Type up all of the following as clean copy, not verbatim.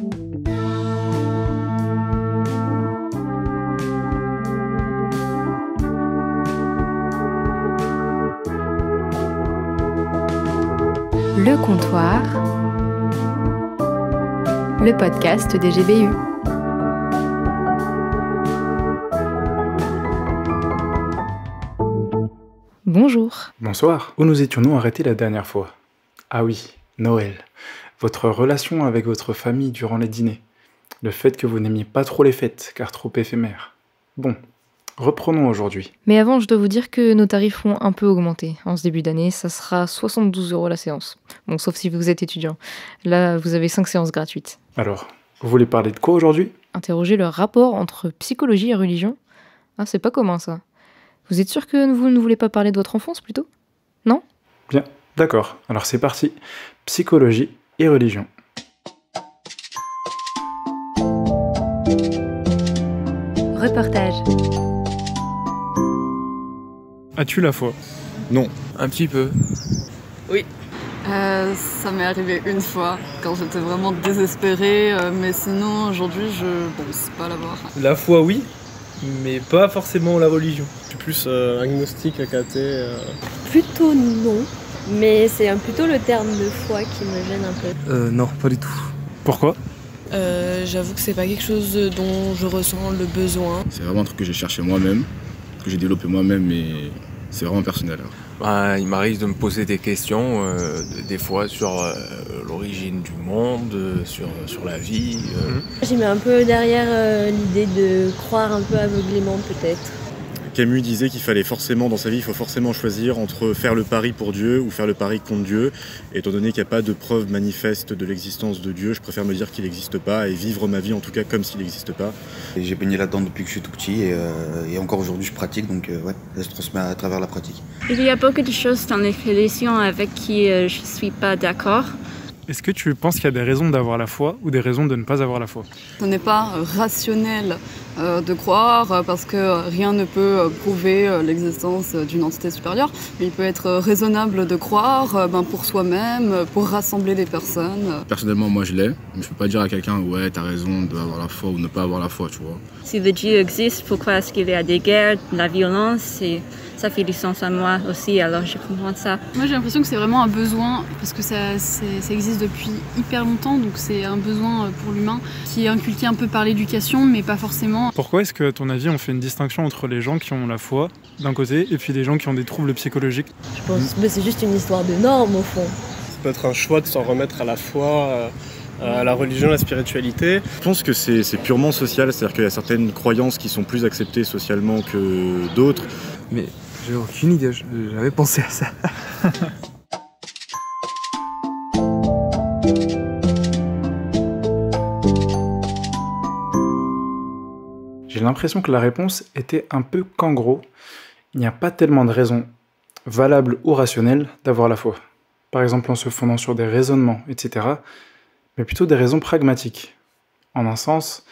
Le comptoir, le podcast des GBU. Bonjour. Bonsoir. Où nous étions-nous arrêtés la dernière fois? Ah oui, Noël. Votre relation avec votre famille durant les dîners. Le fait que vous n'aimiez pas trop les fêtes, car trop éphémères. Bon, reprenons aujourd'hui. Mais avant, je dois vous dire que nos tarifs ont un peu augmenté. En ce début d'année, ça sera 72 € la séance. Bon, sauf si vous êtes étudiant. Là, vous avez 5 séances gratuites. Alors, vous voulez parler de quoi aujourd'hui? Interroger le rapport entre psychologie et religion. Ah, c'est pas commun ça. Vous êtes sûr que vous ne voulez pas parler de votre enfance plutôt? Non? Bien, d'accord. Alors c'est parti. Psychologie et religion. Reportage. As-tu la foi? Non. Un petit peu. Oui. Ça m'est arrivé une fois, quand j'étais vraiment désespérée, mais sinon aujourd'hui je pense pas l'avoir. La foi, oui, mais pas forcément la religion. Je suis plus agnostique, athée. Plutôt non, mais c'est plutôt le terme de foi qui me gêne un peu. Non, pas du tout. Pourquoi? J'avoue que c'est pas quelque chose dont je ressens le besoin. C'est vraiment un truc que j'ai cherché moi-même, que j'ai développé moi-même, mais c'est vraiment personnel. Il m'arrive de me poser des questions, des fois sur l'origine du monde, sur la vie. J'y mets un peu derrière l'idée de croire un peu aveuglément peut-être. Camus disait qu'il fallait forcément, dans sa vie, il faut forcément choisir entre faire le pari pour Dieu ou faire le pari contre Dieu. Et étant donné qu'il n'y a pas de preuve manifeste de l'existence de Dieu, je préfère me dire qu'il n'existe pas et vivre ma vie en tout cas comme s'il n'existe pas. Et j'ai baigné là-dedans depuis que je suis tout petit et encore aujourd'hui je pratique, donc ouais, ça se transmet à travers la pratique. Il y a beaucoup de choses dans les religions avec qui je ne suis pas d'accord. Est-ce que tu penses qu'il y a des raisons d'avoir la foi ou des raisons de ne pas avoir la foi? Ce n'est pas rationnel de croire parce que rien ne peut prouver l'existence d'une entité supérieure, mais il peut être raisonnable de croire pour soi-même, pour rassembler des personnes. Personnellement, moi je l'ai, mais je peux pas dire à quelqu'un ouais t'as raison d'avoir la foi ou ne pas avoir la foi, tu vois. Si le Dieu existe, pourquoi est-ce qu'il y a des guerres, de la violence et ça fait du sens à moi aussi, alors je comprends ça. Moi j'ai l'impression que c'est vraiment un besoin, parce que ça existe depuis hyper longtemps, donc c'est un besoin pour l'humain qui est inculqué un peu par l'éducation, mais pas forcément. Pourquoi est-ce que, à ton avis, on fait une distinction entre les gens qui ont la foi, d'un côté, et puis les gens qui ont des troubles psychologiques? Je pense que c'est juste une histoire de normes au fond. Ça peut être un choix de s'en remettre à la foi, à la religion, à la spiritualité. Je pense que c'est purement social, c'est-à-dire qu'il y a certaines croyances qui sont plus acceptées socialement que d'autres. Mais j'ai aucune idée, j'avais pensé à ça. J'ai l'impression que la réponse était un peu qu'en gros, il n'y a pas tellement de raisons, valables ou rationnelles, d'avoir la foi. Par exemple en se fondant sur des raisonnements, etc., mais plutôt des raisons pragmatiques. En un sens,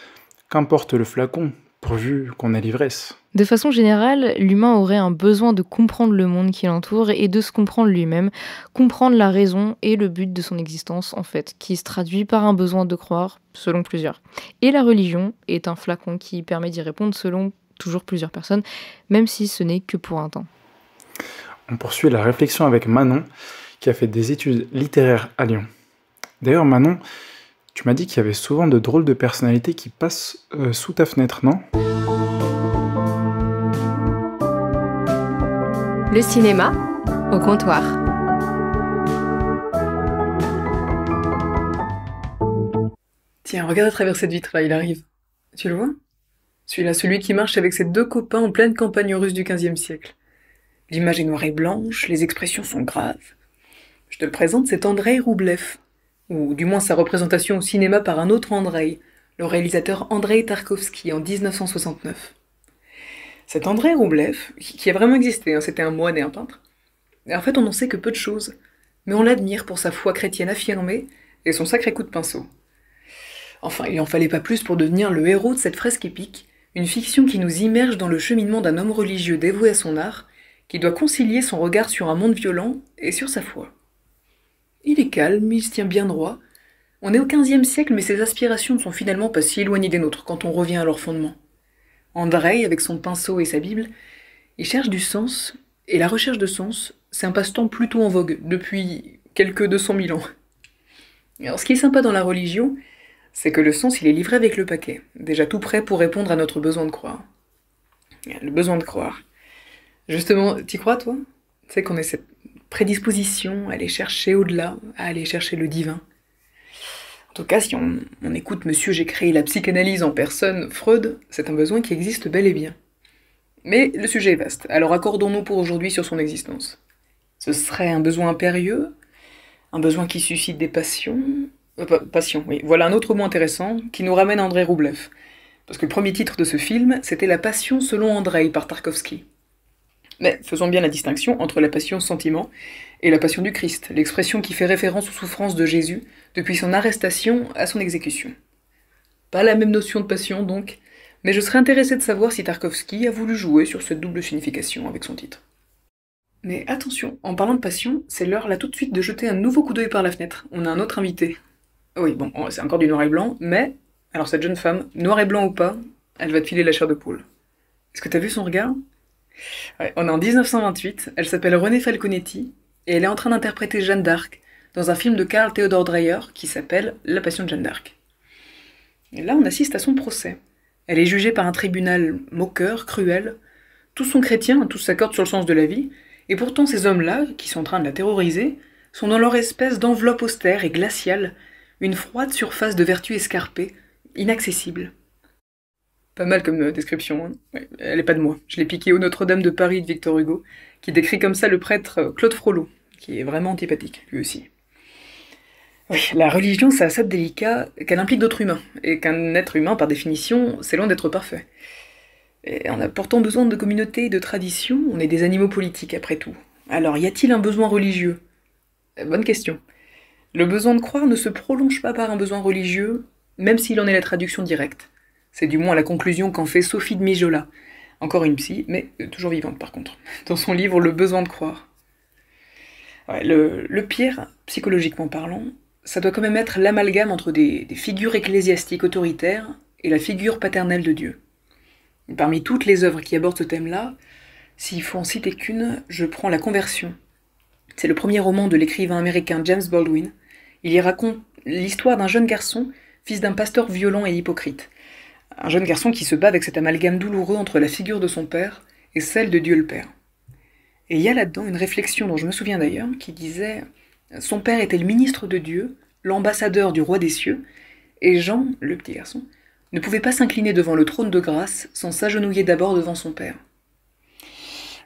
qu'importe le flacon, pourvu qu'on ait l'ivresse. De façon générale, l'humain aurait un besoin de comprendre le monde qui l'entoure et de se comprendre lui-même, comprendre la raison et le but de son existence, en fait, qui se traduit par un besoin de croire, selon plusieurs. Et la religion est un flacon qui permet d'y répondre selon toujours plusieurs personnes, même si ce n'est que pour un temps. On poursuit la réflexion avec Manon, qui a fait des études littéraires à Lyon. D'ailleurs, Manon, tu m'as dit qu'il y avait souvent de drôles de personnalités qui passent sous ta fenêtre, non? Le cinéma au comptoir. Tiens, regarde à travers cette vitre là, il arrive. Tu le vois? Celui-là, celui qui marche avec ses deux copains en pleine campagne russe du XVe siècle. L'image est noire et blanche, les expressions sont graves. Je te le présente, c'est Andreï Roublev. Ou du moins sa représentation au cinéma par un autre Andreï, le réalisateur Andreï Tarkovsky en 1969. Cet Andreï Roublev, qui a vraiment existé, c'était un moine et un peintre, en fait on n'en sait que peu de choses, mais on l'admire pour sa foi chrétienne affirmée et son sacré coup de pinceau. Enfin, il n'en fallait pas plus pour devenir le héros de cette fresque épique, une fiction qui nous immerge dans le cheminement d'un homme religieux dévoué à son art, qui doit concilier son regard sur un monde violent et sur sa foi. Il est calme, il se tient bien droit, On est au XVe siècle, mais ces aspirations ne sont finalement pas si éloignées des nôtres quand on revient à leurs fondements. Andrei, avec son pinceau et sa Bible, il cherche du sens, et la recherche de sens, c'est un passe-temps plutôt en vogue depuis quelques 200 000 ans. Alors, ce qui est sympa dans la religion, c'est que le sens, il est livré avec le paquet, déjà tout prêt pour répondre à notre besoin de croire. Le besoin de croire. Justement, t'y crois, toi? Tu sais qu'on a cette prédisposition à aller chercher au-delà, à aller chercher le divin. En tout cas, si on écoute Monsieur J'ai créé la psychanalyse en personne, Freud, c'est un besoin qui existe bel et bien. Mais le sujet est vaste, alors accordons-nous pour aujourd'hui sur son existence. Ce serait un besoin impérieux, un besoin qui suscite des passions... passion, oui. Voilà un autre mot intéressant qui nous ramène à Andrei Roublev. Parce que le premier titre de ce film, c'était La Passion selon Andrei par Tarkovsky. Mais faisons bien la distinction entre la passion sentiment et la passion du Christ, l'expression qui fait référence aux souffrances de Jésus depuis son arrestation à son exécution. Pas la même notion de passion donc, mais je serais intéressé de savoir si Tarkovsky a voulu jouer sur cette double signification avec son titre. Mais attention, en parlant de passion, c'est l'heure là tout de suite de jeter un nouveau coup d'œil par la fenêtre. On a un autre invité. Oui, bon, c'est encore du noir et blanc, mais... Alors cette jeune femme, noir et blanc ou pas, elle va te filer la chair de poule. Est-ce que t'as vu son regard? Ouais, on est en 1928, elle s'appelle Renée Falconetti, et elle est en train d'interpréter Jeanne d'Arc dans un film de Karl Theodor Dreyer qui s'appelle La Passion de Jeanne d'Arc. Et là, on assiste à son procès. Elle est jugée par un tribunal moqueur, cruel. Tous sont chrétiens, tous s'accordent sur le sens de la vie, et pourtant ces hommes-là, qui sont en train de la terroriser, sont dans leur espèce d'enveloppe austère et glaciale, une froide surface de vertu escarpée, inaccessible. Pas mal comme description, hein. Ouais, elle est pas de moi. Je l'ai piquée au Notre-Dame de Paris de Victor Hugo, qui décrit comme ça le prêtre Claude Frollo, qui est vraiment antipathique, lui aussi. Oui, la religion, c'est assez délicat qu'elle implique d'autres humains, et qu'un être humain, par définition, c'est loin d'être parfait. Et on a pourtant besoin de communautés et de traditions, on est des animaux politiques après tout. Alors, y a-t-il un besoin religieux? Bonne question. Le besoin de croire ne se prolonge pas par un besoin religieux, même s'il en est la traduction directe. C'est du moins la conclusion qu'en fait Sophie de Mijola, encore une psy, mais toujours vivante par contre, dans son livre Le besoin de croire. Ouais, le pire, psychologiquement parlant, ça doit quand même être l'amalgame entre des figures ecclésiastiques autoritaires et la figure paternelle de Dieu. Et parmi toutes les œuvres qui abordent ce thème-là, s'il faut en citer qu'une, je prends La Conversion. C'est le premier roman de l'écrivain américain James Baldwin. Il y raconte l'histoire d'un jeune garçon, fils d'un pasteur violent et hypocrite. Un jeune garçon qui se bat avec cet amalgame douloureux entre la figure de son père et celle de Dieu le Père. Et il y a là-dedans une réflexion dont je me souviens d'ailleurs, qui disait « Son père était le ministre de Dieu, l'ambassadeur du roi des cieux, et Jean, le petit garçon, ne pouvait pas s'incliner devant le trône de grâce sans s'agenouiller d'abord devant son père. »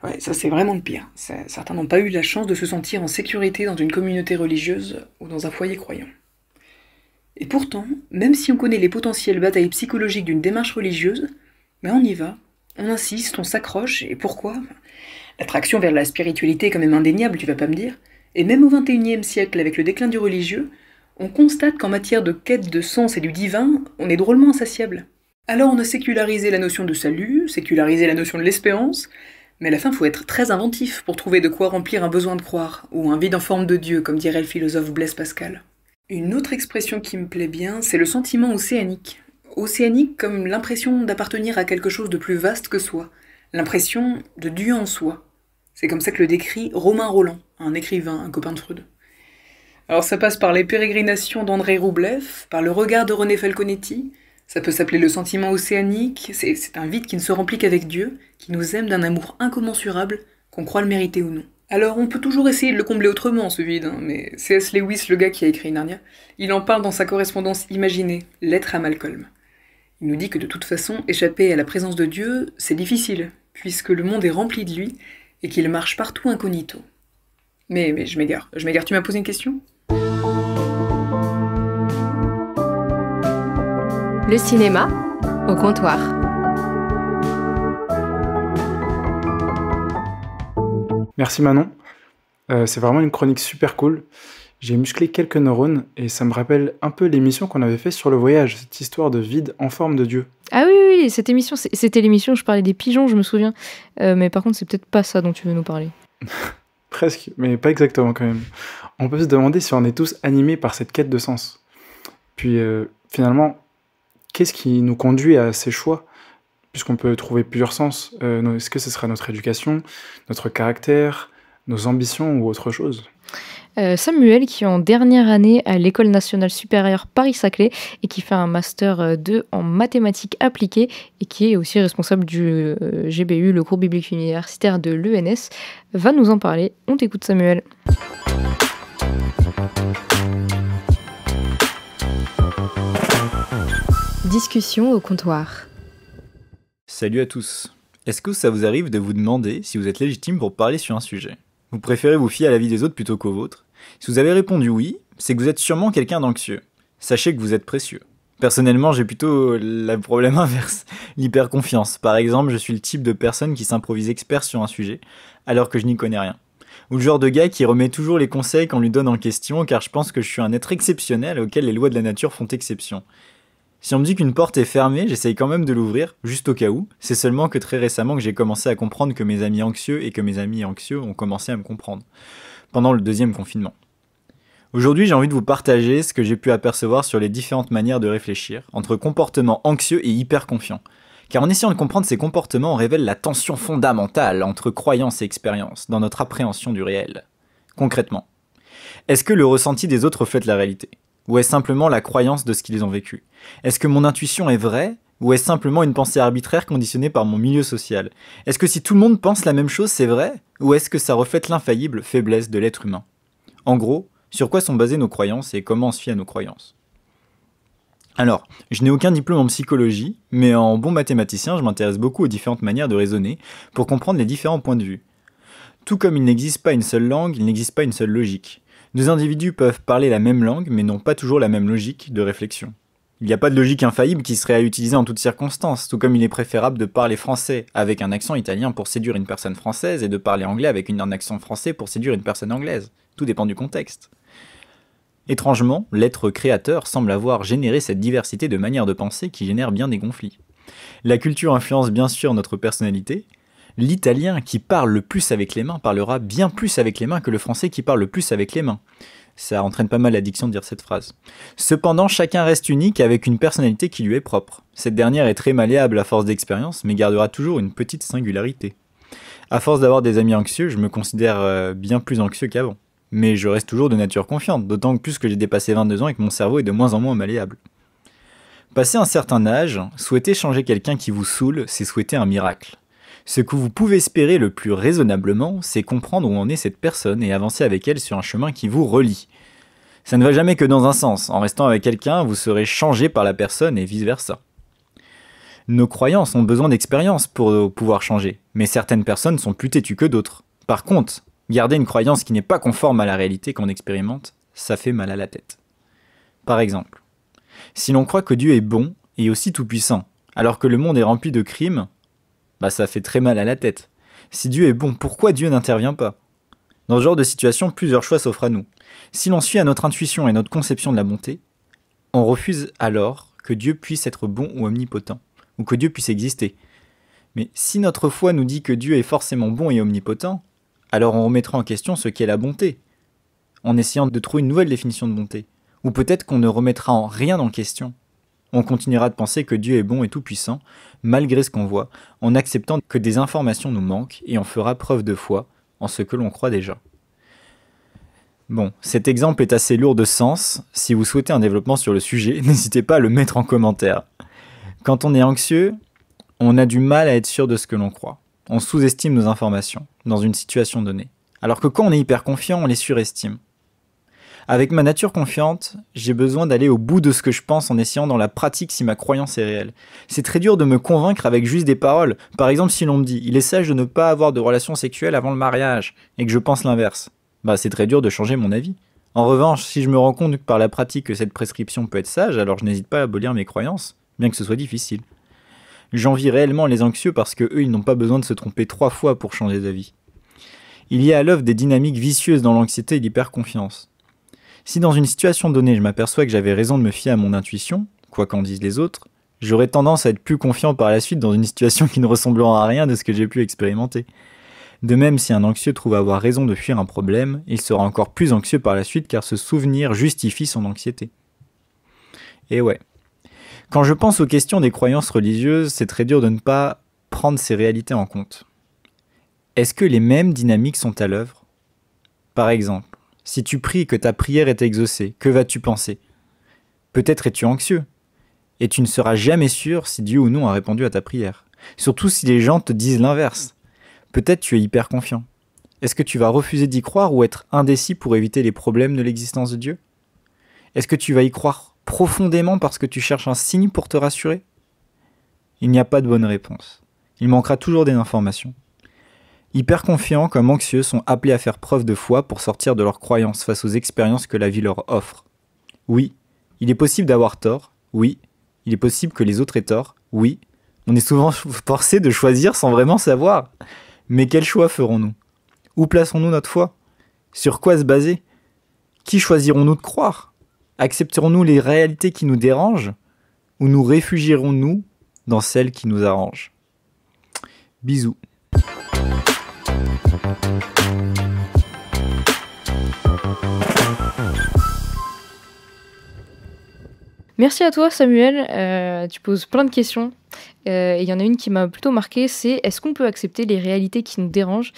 Ouais, ça c'est vraiment le pire. Certains n'ont pas eu la chance de se sentir en sécurité dans une communauté religieuse ou dans un foyer croyant. Et pourtant, même si on connaît les potentielles batailles psychologiques d'une démarche religieuse, on y va, on insiste, on s'accroche, et pourquoi? L'attraction vers la spiritualité est quand même indéniable, tu vas pas me dire. Et même au XXIe siècle, avec le déclin du religieux, on constate qu'en matière de quête de sens et du divin, on est drôlement insatiable. Alors on a sécularisé la notion de salut, sécularisé la notion de l'espérance, mais à la fin, faut être très inventif pour trouver de quoi remplir un besoin de croire, ou un vide en forme de Dieu, comme dirait le philosophe Blaise Pascal. Une autre expression qui me plaît bien, c'est le sentiment océanique. Océanique comme l'impression d'appartenir à quelque chose de plus vaste que soi, l'impression de Dieu en soi. C'est comme ça que le décrit Romain Rolland, un écrivain, un copain de Freud. Alors ça passe par les pérégrinations d'Andrei Roublev, par le regard de Renée Falconetti, ça peut s'appeler le sentiment océanique, c'est un vide qui ne se remplit qu'avec Dieu, qui nous aime d'un amour incommensurable, qu'on croit le mériter ou non. Alors on peut toujours essayer de le combler autrement ce vide, mais C.S. Lewis, le gars qui a écrit Narnia, il en parle dans sa correspondance imaginée, Lettre à Malcolm. Il nous dit que de toute façon, échapper à la présence de Dieu, c'est difficile, puisque le monde est rempli de lui, et qu'il marche partout incognito. Mais je m'égare, tu m'as posé une question ? Le cinéma au comptoir. Merci Manon. C'est vraiment une chronique super cool. J'ai musclé quelques neurones et ça me rappelle un peu l'émission qu'on avait fait sur le voyage, cette histoire de vide en forme de Dieu. Ah oui, cette émission, c'était l'émission où je parlais des pigeons, je me souviens. Mais par contre, c'est peut-être pas ça dont tu veux nous parler. Presque, mais pas exactement quand même. On peut se demander si on est tous animés par cette quête de sens. Puis finalement, qu'est-ce qui nous conduit à ces choix? Puisqu'on peut trouver plusieurs sens. Est-ce que ce sera notre éducation, notre caractère, nos ambitions ou autre chose? Samuel, qui est en dernière année à l'École nationale supérieure Paris-Saclay et qui fait un master 2 en mathématiques appliquées et qui est aussi responsable du GBU, le groupe biblique universitaire de l'ENS, va nous en parler. On t'écoute, Samuel. Discussion au comptoir. Salut à tous. Est-ce que ça vous arrive de vous demander si vous êtes légitime pour parler sur un sujet? Vous préférez vous fier à l'avis des autres plutôt qu'au vôtre? Si vous avez répondu oui, c'est que vous êtes sûrement quelqu'un d'anxieux. Sachez que vous êtes précieux. Personnellement, j'ai plutôt le problème inverse, l'hyperconfiance. Par exemple, je suis le type de personne qui s'improvise expert sur un sujet, alors que je n'y connais rien. Ou le genre de gars qui remet toujours les conseils qu'on lui donne en question, car je pense que je suis un être exceptionnel auquel les lois de la nature font exception. Si on me dit qu'une porte est fermée, j'essaye quand même de l'ouvrir, juste au cas où. C'est seulement que très récemment que j'ai commencé à comprendre que mes amis anxieux et que mes amis anxieux ont commencé à me comprendre. Pendant le 2e confinement. Aujourd'hui, j'ai envie de vous partager ce que j'ai pu apercevoir sur les différentes manières de réfléchir, entre comportements anxieux et hyper confiants. Car en essayant de comprendre ces comportements, on révèle la tension fondamentale entre croyance et expérience dans notre appréhension du réel. Concrètement, est-ce que le ressenti des autres reflète la réalité ? Ou est-ce simplement la croyance de ce qu'ils ont vécu? Est-ce que mon intuition est vraie? Ou est-ce simplement une pensée arbitraire conditionnée par mon milieu social? Est-ce que si tout le monde pense la même chose, c'est vrai? Ou est-ce que ça reflète l'infaillible faiblesse de l'être humain? En gros, sur quoi sont basées nos croyances et comment on se fie à nos croyances? Alors, je n'ai aucun diplôme en psychologie, mais en bon mathématicien, je m'intéresse beaucoup aux différentes manières de raisonner pour comprendre les différents points de vue. Tout comme il n'existe pas une seule langue, il n'existe pas une seule logique. Deux individus peuvent parler la même langue, mais n'ont pas toujours la même logique de réflexion. Il n'y a pas de logique infaillible qui serait à utiliser en toutes circonstances, tout comme il est préférable de parler français avec un accent italien pour séduire une personne française et de parler anglais avec un accent français pour séduire une personne anglaise. Tout dépend du contexte. Étrangement, l'être créateur semble avoir généré cette diversité de manières de penser qui génère bien des conflits. La culture influence bien sûr notre personnalité. L'italien qui parle le plus avec les mains parlera bien plus avec les mains que le français qui parle le plus avec les mains. Ça entraîne pas mal l'addiction de dire cette phrase. Cependant, chacun reste unique avec une personnalité qui lui est propre. Cette dernière est très malléable à force d'expérience, mais gardera toujours une petite singularité. À force d'avoir des amis anxieux, je me considère bien plus anxieux qu'avant. Mais je reste toujours de nature confiante, d'autant que plus que j'ai dépassé 22 ans et que mon cerveau est de moins en moins malléable. Passé un certain âge, souhaiter changer quelqu'un qui vous saoule, c'est souhaiter un miracle. Ce que vous pouvez espérer le plus raisonnablement, c'est comprendre où en est cette personne et avancer avec elle sur un chemin qui vous relie. Ça ne va jamais que dans un sens. En restant avec quelqu'un, vous serez changé par la personne et vice-versa. Nos croyances ont besoin d'expérience pour pouvoir changer, mais certaines personnes sont plus têtues que d'autres. Par contre, garder une croyance qui n'est pas conforme à la réalité qu'on expérimente, ça fait mal à la tête. Par exemple, si l'on croit que Dieu est bon et aussi tout-puissant, alors que le monde est rempli de crimes, ça fait très mal à la tête. Si Dieu est bon, pourquoi Dieu n'intervient pas? Dans ce genre de situation, plusieurs choix s'offrent à nous. Si l'on suit à notre intuition et notre conception de la bonté, on refuse alors que Dieu puisse être bon ou omnipotent, ou que Dieu puisse exister. Mais si notre foi nous dit que Dieu est forcément bon et omnipotent, alors on remettra en question ce qu'est la bonté, en essayant de trouver une nouvelle définition de bonté. Ou peut-être qu'on ne remettra en rien en question. On continuera de penser que Dieu est bon et tout-puissant, malgré ce qu'on voit, en acceptant que des informations nous manquent et on fera preuve de foi en ce que l'on croit déjà. Bon, cet exemple est assez lourd de sens. Si vous souhaitez un développement sur le sujet, n'hésitez pas à le mettre en commentaire. Quand on est anxieux, on a du mal à être sûr de ce que l'on croit. On sous-estime nos informations dans une situation donnée. Alors que quand on est hyper confiant, on les surestime. Avec ma nature confiante, j'ai besoin d'aller au bout de ce que je pense en essayant dans la pratique si ma croyance est réelle. C'est très dur de me convaincre avec juste des paroles. Par exemple, si l'on me dit « il est sage de ne pas avoir de relations sexuelles avant le mariage » et que je pense l'inverse, c'est très dur de changer mon avis. En revanche, si je me rends compte par la pratique que cette prescription peut être sage, alors je n'hésite pas à abolir mes croyances, bien que ce soit difficile. J'envie réellement les anxieux parce que eux, ils n'ont pas besoin de se tromper 3 fois pour changer d'avis. Il y a à l'œuvre des dynamiques vicieuses dans l'anxiété et l'hyperconfiance. Si dans une situation donnée, je m'aperçois que j'avais raison de me fier à mon intuition, quoi qu'en disent les autres, j'aurais tendance à être plus confiant par la suite dans une situation qui ne ressemblera à rien de ce que j'ai pu expérimenter. De même, si un anxieux trouve avoir raison de fuir un problème, il sera encore plus anxieux par la suite car ce souvenir justifie son anxiété. Et ouais. Quand je pense aux questions des croyances religieuses, c'est très dur de ne pas prendre ces réalités en compte. Est-ce que les mêmes dynamiques sont à l'œuvre ? Par exemple, si tu pries et que ta prière est exaucée, que vas-tu penser ? Peut-être es-tu anxieux, et tu ne seras jamais sûr si Dieu ou non a répondu à ta prière. Surtout si les gens te disent l'inverse. Peut-être tu es hyper confiant. Est-ce que tu vas refuser d'y croire ou être indécis pour éviter les problèmes de l'existence de Dieu ? Est-ce que tu vas y croire profondément parce que tu cherches un signe pour te rassurer ? Il n'y a pas de bonne réponse. Il manquera toujours des informations. Hyper confiants comme anxieux sont appelés à faire preuve de foi pour sortir de leurs croyances face aux expériences que la vie leur offre. Oui, il est possible d'avoir tort. Oui, il est possible que les autres aient tort. Oui, on est souvent forcé de choisir sans vraiment savoir. Mais quel choix ferons-nous ? Où placerons-nous notre foi ? Sur quoi se baser ? Qui choisirons-nous de croire ? Accepterons-nous les réalités qui nous dérangent ? Ou nous réfugierons-nous dans celles qui nous arrangent ? Bisous. Merci à toi Samuel, tu poses plein de questions et il y en a une qui m'a plutôt marquée, c'est est-ce qu'on peut accepter les réalités qui nous dérangent ?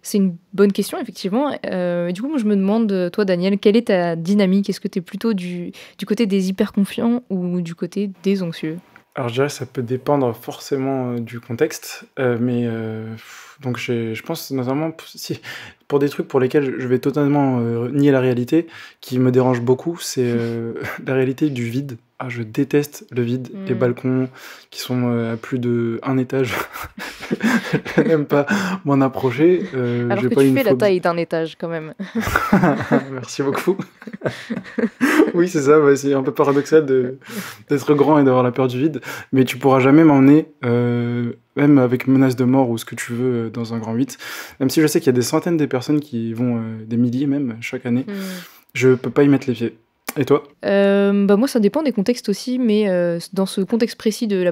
C'est une bonne question effectivement. Du coup moi, je me demande, toi Daniel, quelle est ta dynamique ? Est-ce que tu es plutôt du côté des hyper confiants ou du côté des anxieux ? Alors je dirais que ça peut dépendre forcément du contexte, donc je pense notamment pour des trucs pour lesquels je vais totalement nier la réalité, qui me dérange beaucoup, c'est la réalité du vide. Ah, je déteste le vide, les balcons qui sont à plus de 1 étage. Je n'aime pas m'en approcher. Alors que tu fais la taille d'un étage quand même. Merci beaucoup. Oui, c'est ça, c'est un peu paradoxal d'être grand et d'avoir la peur du vide, mais tu pourras jamais m'emmener, même avec menace de mort ou ce que tu veux, dans un grand 8. Même si je sais qu'il y a des centaines de personnes qui vont, des milliers même, chaque année, je peux pas y mettre les pieds. Et toi ? Moi, ça dépend des contextes aussi, mais dans ce contexte précis de la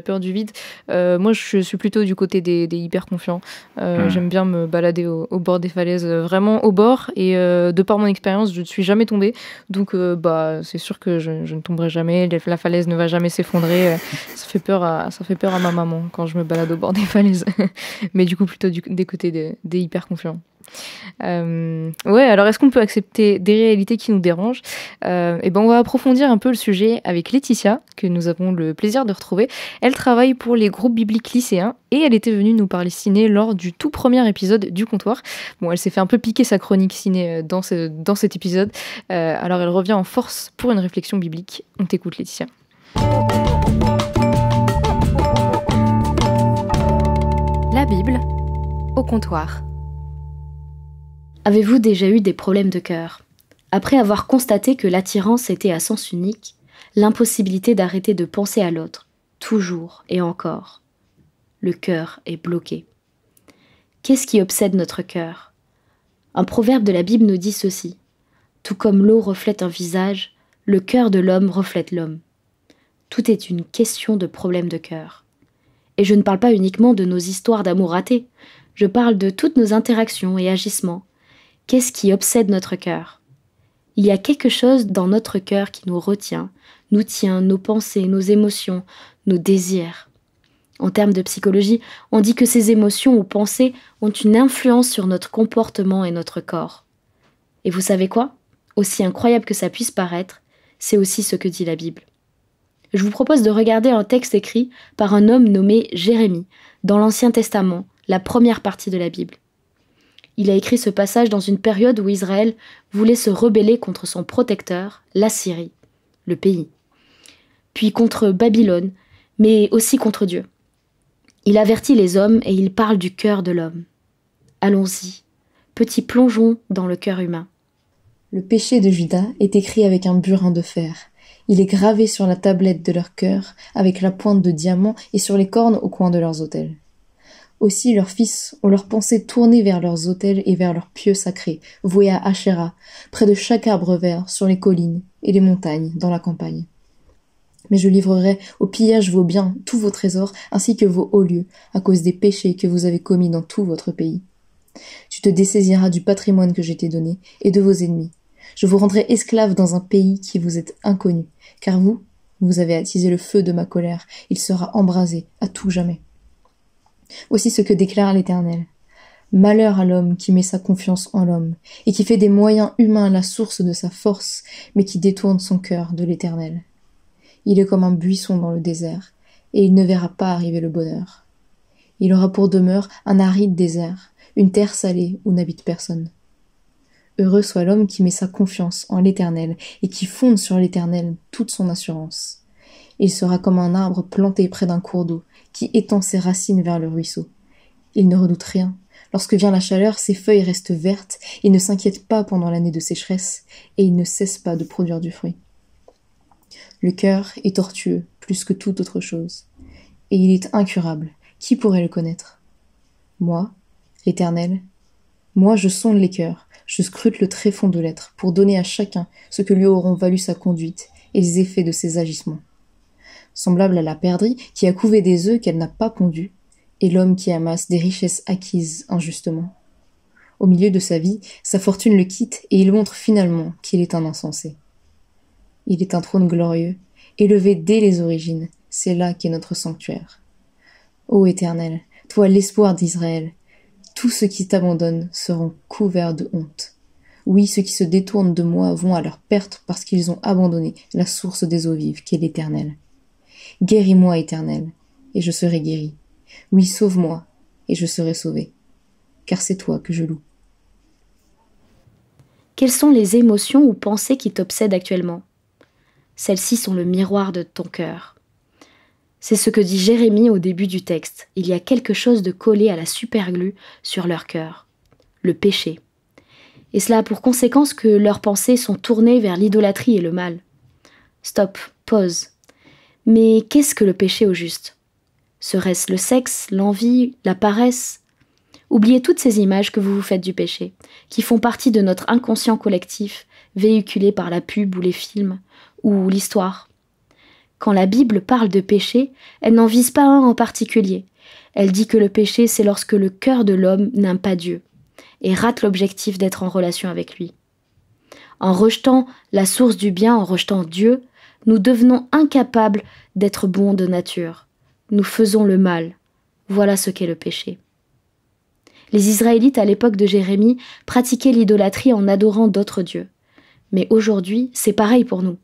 peur du vide, moi, je suis plutôt du côté des hyper confiants. J'aime bien me balader au bord des falaises, vraiment au bord, et de par mon expérience, je ne suis jamais tombée, donc c'est sûr que je ne tomberai jamais, la falaise ne va jamais s'effondrer. Ça fait peur à ma maman quand je me balade au bord des falaises, mais du coup, plutôt des côtés des hyper confiants. Alors est-ce qu'on peut accepter des réalités qui nous dérangent ? On va approfondir un peu le sujet avec Laetitia, que nous avons le plaisir de retrouver. Elle travaille pour les groupes bibliques lycéens et elle était venue nous parler ciné lors du tout premier épisode du comptoir. Bon, elle s'est fait un peu piquer sa chronique ciné dans cet épisode, alors elle revient en force pour une réflexion biblique. On t'écoute Laetitia. La Bible au comptoir. Avez-vous déjà eu des problèmes de cœur ? Après avoir constaté que l'attirance était à sens unique, l'impossibilité d'arrêter de penser à l'autre, toujours et encore. Le cœur est bloqué. Qu'est-ce qui obsède notre cœur ? Un proverbe de la Bible nous dit ceci. Tout comme l'eau reflète un visage, le cœur de l'homme reflète l'homme. Tout est une question de problème de cœur. Et je ne parle pas uniquement de nos histoires d'amour ratées, je parle de toutes nos interactions et agissements. Qu'est-ce qui obsède notre cœur ? Il y a quelque chose dans notre cœur qui nous retient, nous tient, nos pensées, nos émotions, nos désirs. En termes de psychologie, on dit que ces émotions ou pensées ont une influence sur notre comportement et notre corps. Et vous savez quoi ? Aussi incroyable que ça puisse paraître, c'est aussi ce que dit la Bible. Je vous propose de regarder un texte écrit par un homme nommé Jérémie, dans l'Ancien Testament, la première partie de la Bible. Il a écrit ce passage dans une période où Israël voulait se rebeller contre son protecteur, l'Assyrie, le pays. Puis contre Babylone, mais aussi contre Dieu. Il avertit les hommes et il parle du cœur de l'homme. Allons-y, petit plongeon dans le cœur humain. Le péché de Juda est écrit avec un burin de fer. Il est gravé sur la tablette de leur cœur avec la pointe de diamant et sur les cornes au coin de leurs autels. Aussi leurs fils ont leurs pensées tournées vers leurs autels et vers leurs pieux sacrés, voués à Ashéra, près de chaque arbre vert, sur les collines et les montagnes, dans la campagne. Mais je livrerai au pillage vos biens, tous vos trésors, ainsi que vos hauts lieux, à cause des péchés que vous avez commis dans tout votre pays. Tu te dessaisiras du patrimoine que je t'ai donné, et de vos ennemis. Je vous rendrai esclaves dans un pays qui vous est inconnu, car vous avez attisé le feu de ma colère, il sera embrasé à tout jamais. Voici ce que déclare l'Éternel. Malheur à l'homme qui met sa confiance en l'homme, et qui fait des moyens humains la source de sa force, mais qui détourne son cœur de l'Éternel. Il est comme un buisson dans le désert, et il ne verra pas arriver le bonheur. Il aura pour demeure un aride désert, une terre salée où n'habite personne. Heureux soit l'homme qui met sa confiance en l'Éternel, et qui fonde sur l'Éternel toute son assurance. Il sera comme un arbre planté près d'un cours d'eau, qui étend ses racines vers le ruisseau. Il ne redoute rien. Lorsque vient la chaleur, ses feuilles restent vertes, il ne s'inquiète pas pendant l'année de sécheresse, et il ne cesse pas de produire du fruit. Le cœur est tortueux, plus que toute autre chose, et il est incurable. Qui pourrait le connaître? Moi, l'Éternel, moi je sonde les cœurs, je scrute le tréfonds de l'être, pour donner à chacun ce que lui auront valu sa conduite et les effets de ses agissements. Semblable à la perdrix qui a couvé des œufs qu'elle n'a pas pondus, et l'homme qui amasse des richesses acquises injustement. Au milieu de sa vie, sa fortune le quitte et il montre finalement qu'il est un insensé. Il est un trône glorieux, élevé dès les origines, c'est là qu'est notre sanctuaire. Ô Éternel, toi l'espoir d'Israël, tous ceux qui t'abandonnent seront couverts de honte. Oui, ceux qui se détournent de moi vont à leur perte parce qu'ils ont abandonné la source des eaux vives qu'est l'Éternel. Guéris-moi, Éternel, et je serai guéri. Oui, sauve-moi, et je serai sauvé, car c'est toi que je loue. Quelles sont les émotions ou pensées qui t'obsèdent actuellement? Celles-ci sont le miroir de ton cœur. C'est ce que dit Jérémie au début du texte. Il y a quelque chose de collé à la superglue sur leur cœur, le péché. Et cela a pour conséquence que leurs pensées sont tournées vers l'idolâtrie et le mal. Stop, pause. Mais qu'est-ce que le péché au juste? Serait-ce le sexe, l'envie, la paresse? Oubliez toutes ces images que vous vous faites du péché, qui font partie de notre inconscient collectif, véhiculé par la pub ou les films, ou l'histoire. Quand la Bible parle de péché, elle n'en vise pas un en particulier. Elle dit que le péché, c'est lorsque le cœur de l'homme n'aime pas Dieu, et rate l'objectif d'être en relation avec lui. En rejetant la source du bien, en rejetant Dieu, nous devenons incapables d'être bons de nature. Nous faisons le mal. Voilà ce qu'est le péché. Les Israélites à l'époque de Jérémie pratiquaient l'idolâtrie en adorant d'autres dieux. Mais aujourd'hui, c'est pareil pour nous.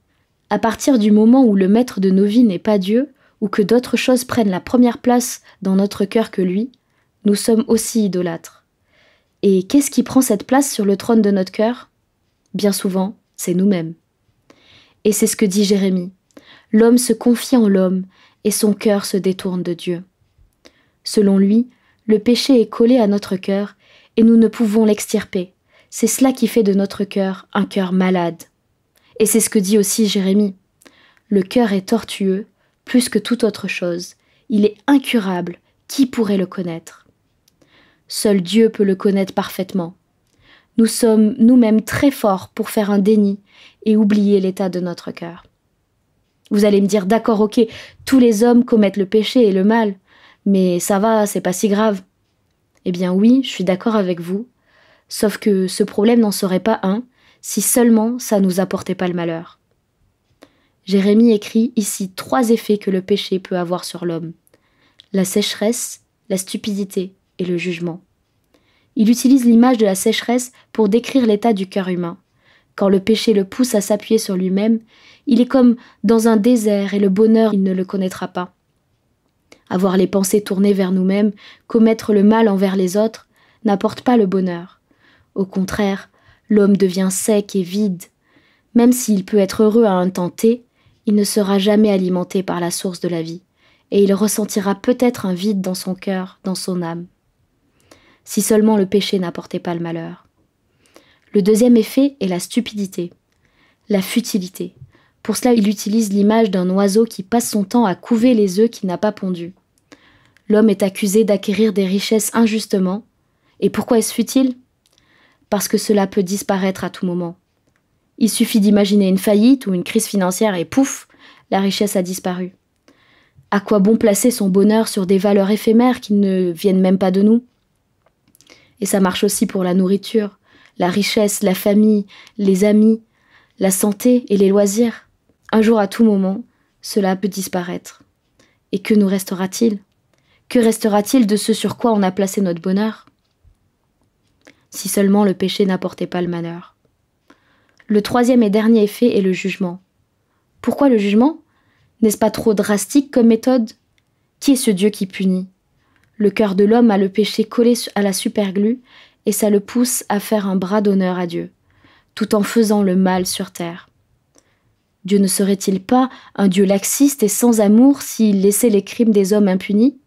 À partir du moment où le maître de nos vies n'est pas Dieu, ou que d'autres choses prennent la première place dans notre cœur que lui, nous sommes aussi idolâtres. Et qu'est-ce qui prend cette place sur le trône de notre cœur? Bien souvent, c'est nous-mêmes. Et c'est ce que dit Jérémie. L'homme se confie en l'homme, et son cœur se détourne de Dieu. Selon lui, le péché est collé à notre cœur, et nous ne pouvons l'extirper. C'est cela qui fait de notre cœur un cœur malade. Et c'est ce que dit aussi Jérémie. Le cœur est tortueux, plus que toute autre chose. Il est incurable. Qui pourrait le connaître? Seul Dieu peut le connaître parfaitement. Nous sommes nous-mêmes très forts pour faire un déni et oublier l'état de notre cœur. Vous allez me dire, d'accord, ok, tous les hommes commettent le péché et le mal, mais ça va, c'est pas si grave. Eh bien oui, je suis d'accord avec vous, sauf que ce problème n'en serait pas un si seulement ça nous apportait pas le malheur. Jérémie écrit ici 3 effets que le péché peut avoir sur l'homme: la sécheresse, la stupidité et le jugement. Il utilise l'image de la sécheresse pour décrire l'état du cœur humain. Quand le péché le pousse à s'appuyer sur lui-même, il est comme dans un désert et le bonheur, il ne le connaîtra pas. Avoir les pensées tournées vers nous-mêmes, commettre le mal envers les autres, n'apporte pas le bonheur. Au contraire, l'homme devient sec et vide. Même s'il peut être heureux à un temps T, il ne sera jamais alimenté par la source de la vie, et il ressentira peut-être un vide dans son cœur, dans son âme. Si seulement le péché n'apportait pas le malheur. Le deuxième effet est la stupidité, la futilité. Pour cela, il utilise l'image d'un oiseau qui passe son temps à couver les œufs qu'il n'a pas pondus. L'homme est accusé d'acquérir des richesses injustement. Et pourquoi est-ce futile? Parce que cela peut disparaître à tout moment. Il suffit d'imaginer une faillite ou une crise financière et pouf, la richesse a disparu. À quoi bon placer son bonheur sur des valeurs éphémères qui ne viennent même pas de nous? Et ça marche aussi pour la nourriture, la richesse, la famille, les amis, la santé et les loisirs. Un jour, à tout moment, cela peut disparaître. Et que nous restera-t-il ? Que restera-t-il de ce sur quoi on a placé notre bonheur ? Si seulement le péché n'apportait pas le malheur. Le troisième et dernier effet est le jugement. Pourquoi le jugement ? N'est-ce pas trop drastique comme méthode ? Qui est ce Dieu qui punit ? Le cœur de l'homme a le péché collé à la superglue et ça le pousse à faire un bras d'honneur à Dieu, tout en faisant le mal sur terre. Dieu ne serait-il pas un Dieu laxiste et sans amour s'il laissait les crimes des hommes impunis ?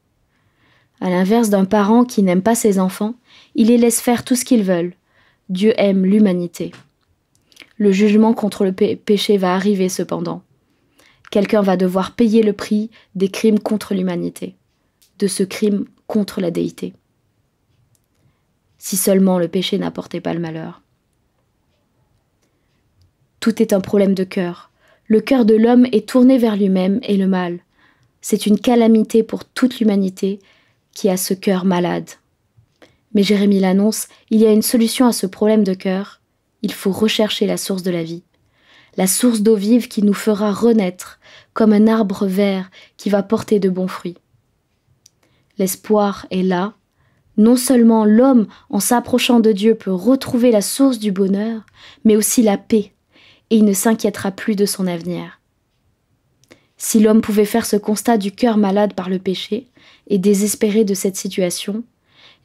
À l'inverse d'un parent qui n'aime pas ses enfants, il les laisse faire tout ce qu'ils veulent. Dieu aime l'humanité. Le jugement contre le péché va arriver cependant. Quelqu'un va devoir payer le prix des crimes contre l'humanité, de ce crime contre la déité. Si seulement le péché n'apportait pas le malheur. Tout est un problème de cœur. Le cœur de l'homme est tourné vers lui-même et le mal. C'est une calamité pour toute l'humanité qui a ce cœur malade. Mais Jérémie l'annonce, il y a une solution à ce problème de cœur. Il faut rechercher la source de la vie. La source d'eau vive qui nous fera renaître, comme un arbre vert qui va porter de bons fruits. L'espoir est là. Non seulement l'homme, en s'approchant de Dieu, peut retrouver la source du bonheur, mais aussi la paix, et il ne s'inquiétera plus de son avenir. Si l'homme pouvait faire ce constat du cœur malade par le péché, et désespéré de cette situation,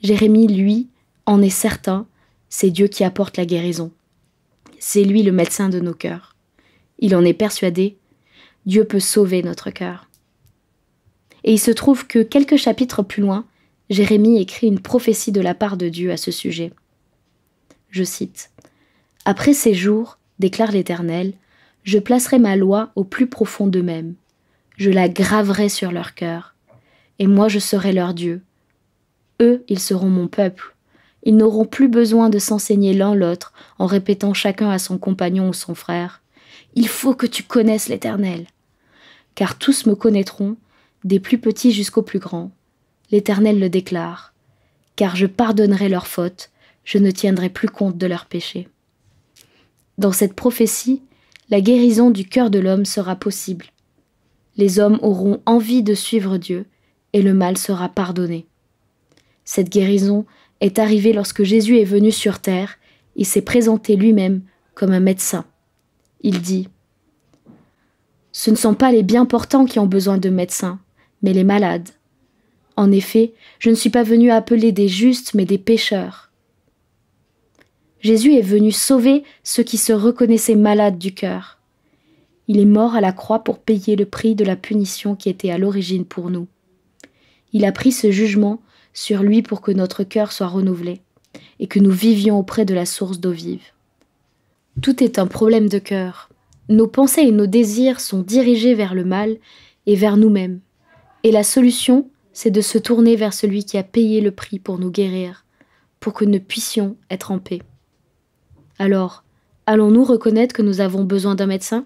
Jérémie, lui, en est certain, c'est Dieu qui apporte la guérison. C'est lui le médecin de nos cœurs. Il en est persuadé, Dieu peut sauver notre cœur. Et il se trouve que quelques chapitres plus loin, Jérémie écrit une prophétie de la part de Dieu à ce sujet. Je cite : « Après ces jours, déclare l'Éternel, je placerai ma loi au plus profond d'eux-mêmes. Je la graverai sur leur cœur. Et moi je serai leur Dieu. Eux, ils seront mon peuple. Ils n'auront plus besoin de s'enseigner l'un l'autre en répétant chacun à son compagnon ou son frère. Il faut que tu connaisses l'Éternel. Car tous me connaîtront, des plus petits jusqu'aux plus grands. L'Éternel le déclare. Car je pardonnerai leurs fautes, je ne tiendrai plus compte de leurs péchés. » Dans cette prophétie, la guérison du cœur de l'homme sera possible. Les hommes auront envie de suivre Dieu et le mal sera pardonné. Cette guérison est arrivée lorsque Jésus est venu sur terre. Il s'est présenté lui-même comme un médecin. Il dit : « Ce ne sont pas les bien portants qui ont besoin de médecins, mais les malades. En effet, je ne suis pas venu appeler des justes, mais des pécheurs. » Jésus est venu sauver ceux qui se reconnaissaient malades du cœur. Il est mort à la croix pour payer le prix de la punition qui était à l'origine pour nous. Il a pris ce jugement sur lui pour que notre cœur soit renouvelé et que nous vivions auprès de la source d'eau vive. Tout est un problème de cœur. Nos pensées et nos désirs sont dirigés vers le mal et vers nous-mêmes. Et la solution, c'est de se tourner vers celui qui a payé le prix pour nous guérir, pour que nous puissions être en paix. Alors, allons-nous reconnaître que nous avons besoin d'un médecin ?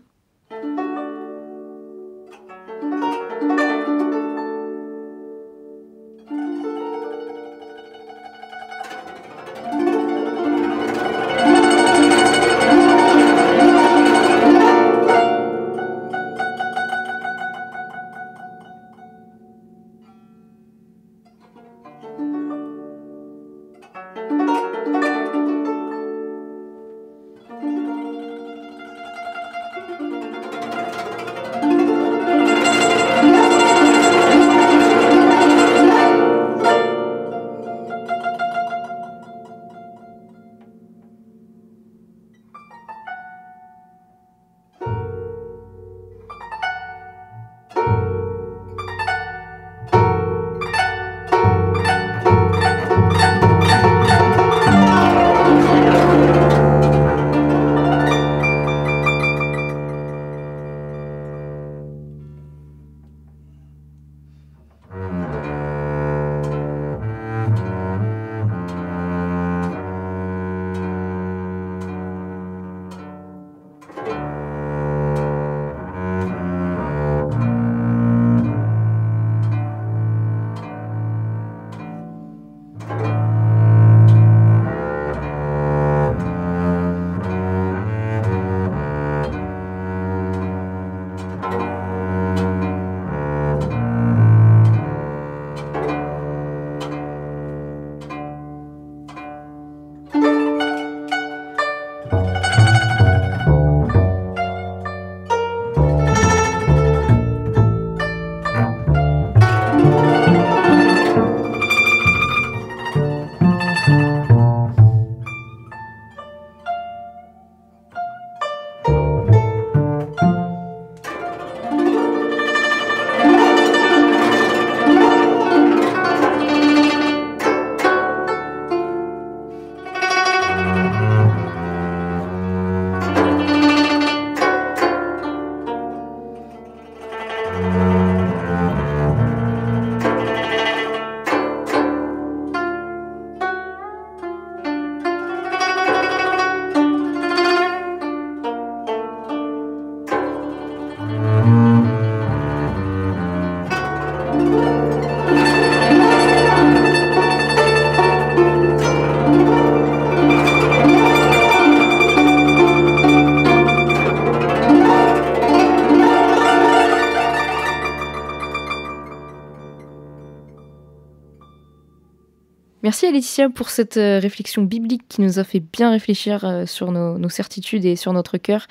Merci à Laetitia pour cette réflexion biblique qui nous a fait bien réfléchir sur nos certitudes et sur notre cœur.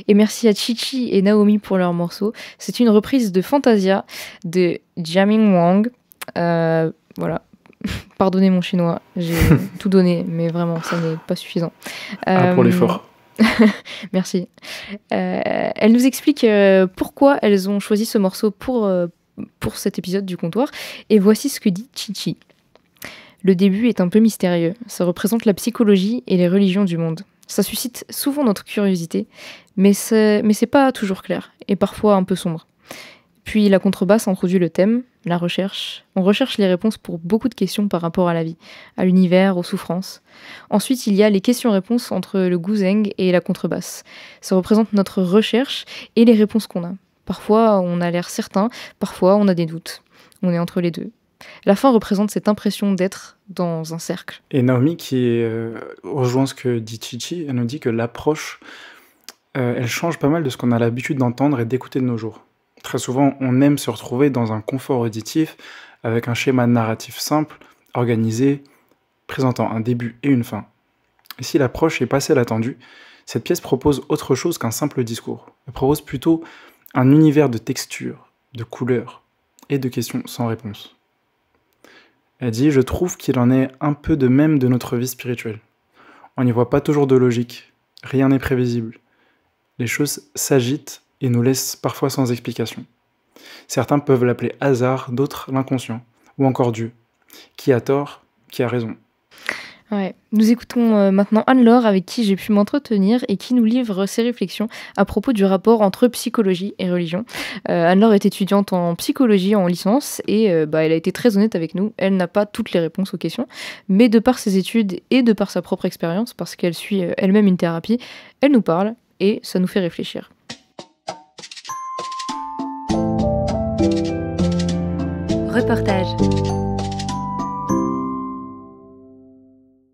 Et merci à Chichi et Naomi pour leur morceau. C'est une reprise de Fantasia de Jiaming Wang. Voilà. Pardonnez mon chinois, j'ai tout donné, mais vraiment, ça n'est pas suffisant. Pour l'effort. Merci. Elle nous explique pourquoi elles ont choisi ce morceau pour cet épisode du comptoir. Et voici ce que dit Chichi. Le début est un peu mystérieux. Ça représente la psychologie et les religions du monde. Ça suscite souvent notre curiosité, mais c'est pas toujours clair, et parfois un peu sombre. Puis la contrebasse introduit le thème, la recherche. On recherche les réponses pour beaucoup de questions par rapport à la vie, à l'univers, aux souffrances. Ensuite, il y a les questions-réponses entre le guzheng et la contrebasse. Ça représente notre recherche et les réponses qu'on a. Parfois, on a l'air certain, parfois, on a des doutes. On est entre les deux. La fin représente cette impression d'être dans un cercle. Et Naomi, qui rejoint ce que dit Chichi, elle nous dit que l'approche, elle change pas mal de ce qu'on a l'habitude d'entendre et d'écouter de nos jours. Très souvent, on aime se retrouver dans un confort auditif, avec un schéma narratif simple, organisé, présentant un début et une fin. Et si l'approche est pas celle attendue, cette pièce propose autre chose qu'un simple discours. Elle propose plutôt un univers de textures, de couleurs et de questions sans réponse. Elle dit « Je trouve qu'il en est un peu de même de notre vie spirituelle. On n'y voit pas toujours de logique, rien n'est prévisible. Les choses s'agitent et nous laissent parfois sans explication. Certains peuvent l'appeler hasard, d'autres l'inconscient, ou encore Dieu. Qui a tort, qui a raison ?» Ouais. Nous écoutons maintenant Anne-Laure avec qui j'ai pu m'entretenir et qui nous livre ses réflexions à propos du rapport entre psychologie et religion. Anne-Laure est étudiante en psychologie en licence et elle a été très honnête avec nous. Elle n'a pas toutes les réponses aux questions, mais de par ses études et de par sa propre expérience, parce qu'elle suit elle-même une thérapie, elle nous parle et ça nous fait réfléchir. Reportage.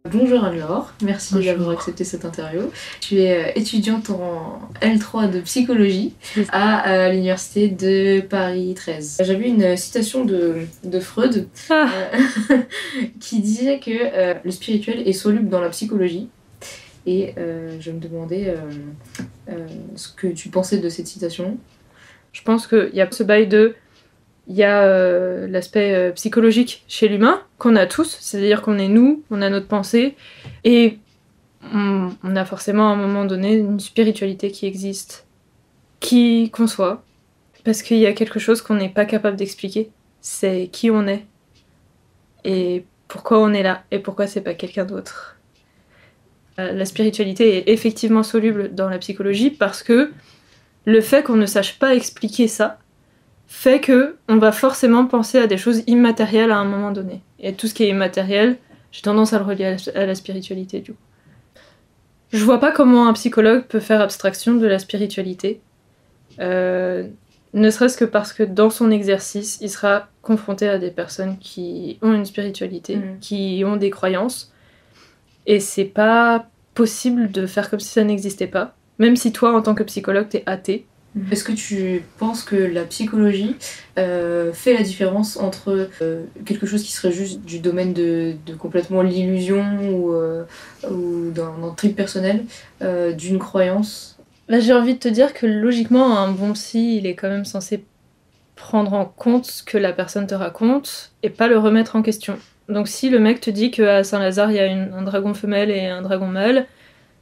Bonjour Anne-Laure, merci d'avoir accepté cette interview. Tu es étudiante en L3 de psychologie à l'université de Paris 13. J'ai vu une citation de Freud qui disait que le spirituel est soluble dans la psychologie. Et je me demandais ce que tu pensais de cette citation. Je pense qu'il y a ce bail de... Il y a l'aspect psychologique chez l'humain, qu'on a tous, c'est-à-dire qu'on est nous, on a notre pensée, et on a forcément à un moment donné une spiritualité qui existe, qui conçoit, parce qu'il y a quelque chose qu'on n'est pas capable d'expliquer, c'est qui on est, et pourquoi on est là, et pourquoi c'est pas quelqu'un d'autre. La spiritualité est effectivement soluble dans la psychologie, parce que le fait qu'on ne sache pas expliquer ça, fait que on va forcément penser à des choses immatérielles à un moment donné. Et tout ce qui est immatériel, j'ai tendance à le relier à la spiritualité, du coup. Je vois pas comment un psychologue peut faire abstraction de la spiritualité, ne serait-ce que parce que dans son exercice, il sera confronté à des personnes qui ont une spiritualité, qui ont des croyances, et c'est pas possible de faire comme si ça n'existait pas, même si toi, en tant que psychologue, t'es athée. Est-ce que tu penses que la psychologie fait la différence entre quelque chose qui serait juste du domaine de complètement l'illusion ou d'un trip personnel, d'une croyance? Là, j'ai envie de te dire que logiquement, un bon psy, il est quand même censé prendre en compte ce que la personne te raconte et pas le remettre en question. Donc si le mec te dit qu'à Saint-Lazare, il y a un dragon femelle et un dragon mâle,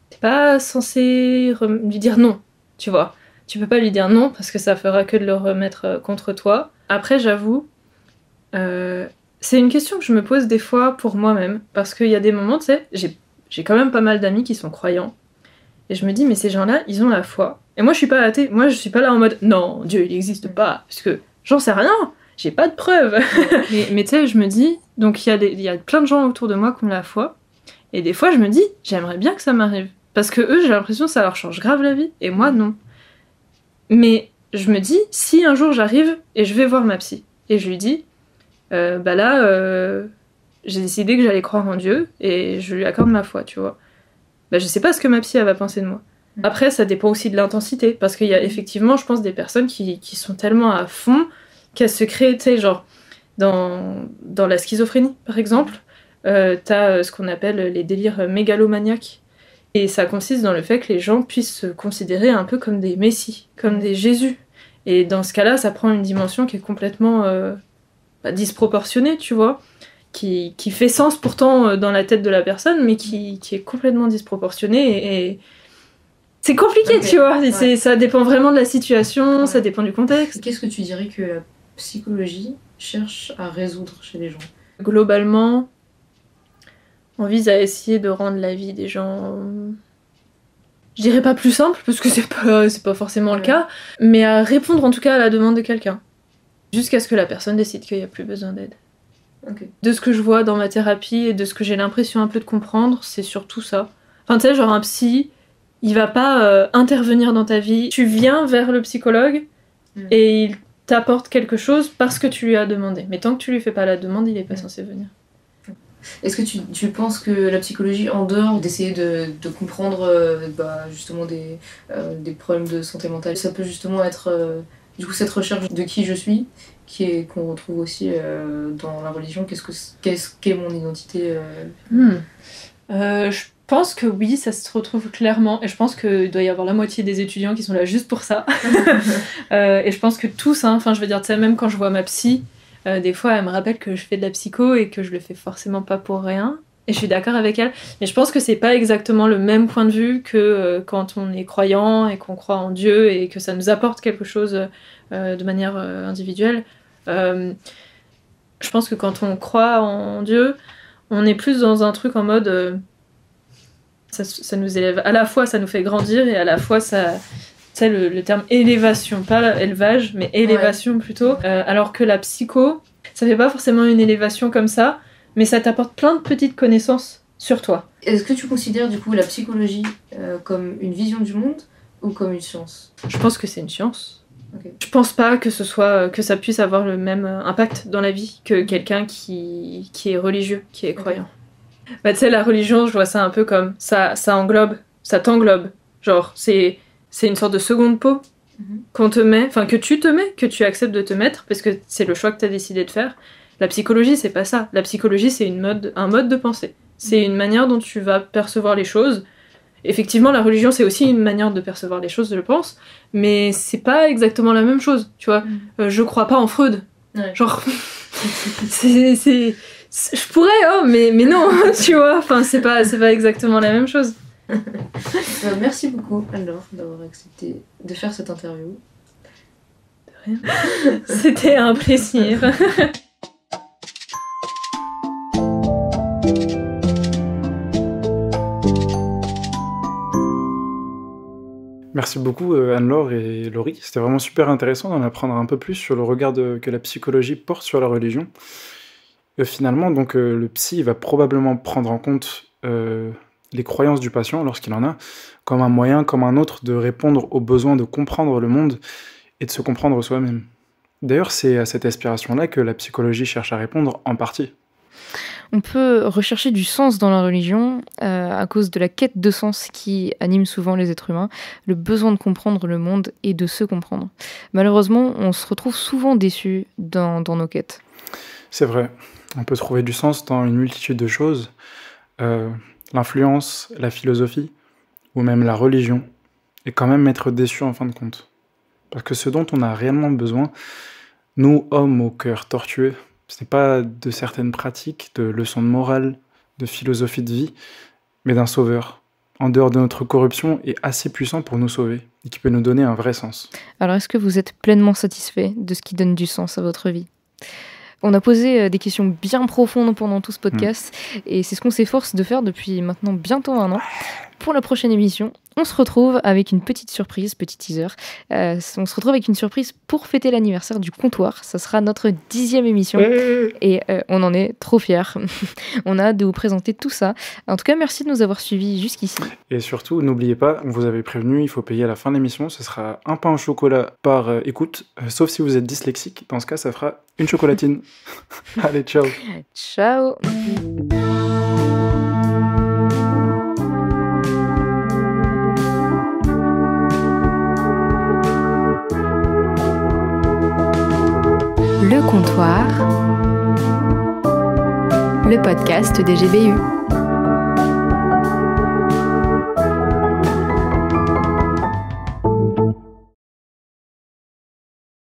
t'es pas censé lui dire non, tu vois. Tu peux pas lui dire non parce que ça fera que de le remettre contre toi. Après, j'avoue, c'est une question que je me pose des fois pour moi-même. Parce qu'il y a des moments, tu sais, j'ai quand même pas mal d'amis qui sont croyants. Et je me dis, mais ces gens-là, ils ont la foi. Et moi, je suis pas athée. Moi, je suis pas là en mode, non, Dieu, il existe pas. Parce que j'en sais rien, j'ai pas de preuves. mais tu sais, je me dis, donc il y a plein de gens autour de moi qui ont la foi. Et des fois, je me dis, j'aimerais bien que ça m'arrive. Parce que eux, j'ai l'impression que ça leur change grave la vie. Et moi, non. Mais je me dis, si un jour j'arrive et je vais voir ma psy, et je lui dis j'ai décidé que j'allais croire en Dieu et je lui accorde ma foi, tu vois. Je sais pas ce que ma psy elle va penser de moi. Après, ça dépend aussi de l'intensité, parce qu'il y a effectivement, je pense, des personnes qui sont tellement à fond qu'elles se créent, tu sais, genre, dans la schizophrénie, par exemple, t'as ce qu'on appelle les délires mégalomaniaques. Et ça consiste dans le fait que les gens puissent se considérer un peu comme des messies, comme des Jésus. Et dans ce cas-là, ça prend une dimension qui est complètement disproportionnée, tu vois, qui fait sens pourtant dans la tête de la personne, mais qui est complètement disproportionnée et c'est compliqué, tu vois. Ouais. Ça dépend vraiment de la situation, ça dépend du contexte. Qu'est-ce que tu dirais que la psychologie cherche à résoudre chez les gens ? Globalement, on vise à essayer de rendre la vie des gens, je dirais pas plus simple, parce que c'est pas forcément le cas, mais à répondre en tout cas à la demande de quelqu'un, jusqu'à ce que la personne décide qu'il n'y a plus besoin d'aide. Okay. De ce que je vois dans ma thérapie et de ce que j'ai l'impression un peu de comprendre, c'est surtout ça. Enfin, tu sais, genre un psy, il va pas intervenir dans ta vie. Tu viens vers le psychologue et il t'apporte quelque chose parce que tu lui as demandé. Mais tant que tu lui fais pas la demande, il est pas censé venir. Est-ce que tu penses que la psychologie, en dehors d'essayer de comprendre justement des problèmes de santé mentale, ça peut justement être du coup cette recherche de qui je suis, qu'on retrouve aussi dans la religion, qu'est-ce qu'est mon identité Je pense que oui, ça se retrouve clairement, et je pense qu'il doit y avoir la moitié des étudiants qui sont là juste pour ça. Et je pense que tous, enfin je veux dire, tu sais, même quand je vois ma psy, des fois elle me rappelle que je fais de la psycho et que je le fais forcément pas pour rien, et je suis d'accord avec elle. Mais je pense que c'est pas exactement le même point de vue que quand on est croyant et qu'on croit en Dieu et que ça nous apporte quelque chose de manière individuelle. Je pense que quand on croit en Dieu, on est plus dans un truc en mode ça nous élève, à la fois ça nous fait grandir et à la fois ça, tu sais, le terme élévation, pas élevage mais élévation plutôt, alors que la psycho ça fait pas forcément une élévation comme ça, mais ça t'apporte plein de petites connaissances sur toi. Est-ce que tu considères du coup la psychologie comme une vision du monde ou comme une science ? Je pense que c'est une science. Okay. Je pense pas que ça puisse avoir le même impact dans la vie que quelqu'un qui est religieux, qui est croyant. Tu sais, la religion, je vois ça un peu comme ça englobe, ça t'englobe. Genre, c'est une sorte de seconde peau qu'on te met, enfin que tu te mets, que tu acceptes de te mettre, parce que c'est le choix que t'as décidé de faire. La psychologie, c'est pas ça. La psychologie, c'est un mode de pensée. C'est une manière dont tu vas percevoir les choses. Effectivement, la religion, c'est aussi une manière de percevoir les choses, je pense, mais c'est pas exactement la même chose, tu vois. Je crois pas en Freud. Ouais. Genre, je pourrais, mais non, tu vois. Enfin, c'est pas exactement la même chose. Merci beaucoup, alors, d'avoir accepté de faire cette interview. De rien. C'était un plaisir. Merci beaucoup Anne-Laure et Laurie, c'était vraiment super intéressant d'en apprendre un peu plus sur le regard que la psychologie porte sur la religion. Finalement, donc, le psy va probablement prendre en compte les croyances du patient, lorsqu'il en a, comme un moyen, comme un autre, de répondre aux besoins de comprendre le monde et de se comprendre soi-même. D'ailleurs, c'est à cette aspiration-là que la psychologie cherche à répondre en partie. On peut rechercher du sens dans la religion à cause de la quête de sens qui anime souvent les êtres humains, le besoin de comprendre le monde et de se comprendre. Malheureusement, on se retrouve souvent déçus dans nos quêtes. C'est vrai, on peut trouver du sens dans une multitude de choses, l'influence, la philosophie, ou même la religion, et quand même être déçu en fin de compte. Parce que ce dont on a réellement besoin, nous, hommes au cœur tortueux, ce n'est pas de certaines pratiques, de leçons de morale, de philosophie de vie, mais d'un sauveur, en dehors de notre corruption et assez puissant pour nous sauver, et qui peut nous donner un vrai sens. Alors est-ce que vous êtes pleinement satisfait de ce qui donne du sens à votre vie ? On a posé des questions bien profondes pendant tout ce podcast, et c'est ce qu'on s'efforce de faire depuis maintenant bientôt 1 an. pour la prochaine émission, on se retrouve avec une petite surprise, petit teaser. On se retrouve avec une surprise pour fêter l'anniversaire du comptoir. Ça sera notre 10e émission et on en est trop fiers. On a hâte de vous présenter tout ça. En tout cas, merci de nous avoir suivis jusqu'ici. Et surtout, n'oubliez pas, on vous avait prévenu, il faut payer à la fin de l'émission. Ce sera un pain au chocolat par écoute, sauf si vous êtes dyslexique. Dans ce cas, ça fera une chocolatine. Allez, ciao. Ciao. Le comptoir, le podcast des GBU.